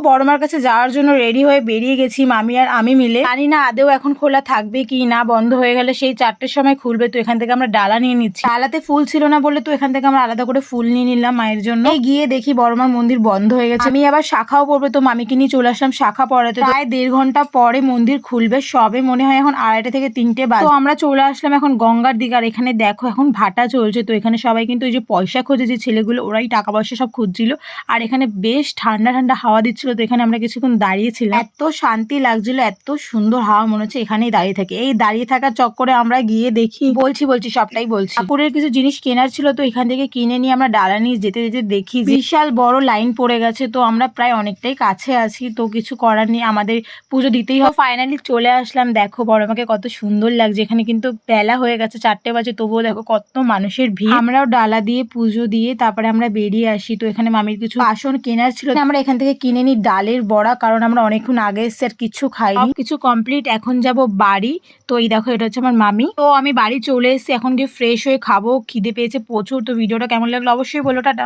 বড় মার কাছে যাওয়ার জন্য রেডি হয়ে বেরিয়ে গেছি মামি আর আমি মিলে। জানি না আদেও এখন খোলা থাকবে কি না, বন্ধ হয়ে গেলে সেই 4টের সময় খুলবে। তো এখান থেকে আমরা ডালা নিয়ে নিচ্ছি। ডালাতে ফুল ছিল না বলে তো এখান থেকে আমরা আলাদা করে ফুল নিয়ে নিলাম মায়ের জন্য। গিয়ে দেখি বড় মার মন্দির বন্ধ হয়ে গেছে। আমি আবার শাখাও পড়বে, তো মামিকে নিয়ে চলে আসলাম শাখা পড়াতে। প্রায় 1.5 ঘন্টা পরে মন্দির খুলবে, সবে মনে হয় এখন 2:30 থেকে 3টে বাজে। তো আমরা চলে আসলাম এখন গঙ্গার দিকে। আর এখানে দেখো এখন ভাটা চলছে। তো এখানে সবাই কিন্তু ওই যে পয়সা খোঁজে যে ছেলেগুলো, ওরাই টাকা পয়সা সব খুঁজছিল। আর এখানে বেশ ঠান্ডা ঠান্ডা হাওয়া দিচ্ছিল। তো এখানে আমরা কিছুক্ষণ দাঁড়িয়েছিলাম, এত শান্তি লাগছিল, এত সুন্দর হাওয়া, মনে হচ্ছে এখানেই দাঁড়িয়ে থাকে। এই দাঁড়িয়ে থাকার চক্করে আমরা গিয়ে দেখি, বলছি সবটাই বলছি, ঠাকুরের কিছু জিনিস কেনার ছিল। তো এখান থেকে কিনে নিয়ে আমরা ডালা নিয়ে যেতে যেতে দেখি বিশাল বড় লাইন পড়ে গেছে। তো আমরা প্রায় অনেকটাই কাছে আছি, তো কিছু করার নেই, আমাদের পুজো দিতেই হবে। ফাইনালি চলে আসলাম। দেখো বড় মাকে কত সুন্দর লাগছে। এখানে কিন্তু বেলা হয়ে গেছে, 4টে বাজে, তবুও দেখো কত মানুষের ভিড়। আমরাও ডালা দিয়ে পুজো দিয়ে তারপরে আমরা বেরিয়ে আসি। তো এখানে মামির কিছু বাসন কেনার ছিল, আমরা এখান থেকে কিনে নিই ডালের বড়া, কারণ আমরা অনেকক্ষণ আগে এসে আর কিছু খাইনি। কিছু কমপ্লিট, এখন যাব বাড়ি। তো এই দেখো এটা হচ্ছে আমার মামি। তো আমি বাড়ি চলে এসেছি, এখন গিয়ে ফ্রেশ হয়ে খাবো, খিদে পেয়েছে প্রচুর। তো ভিডিওটা কেমন লাগলো অবশ্যই বলো, টাটা।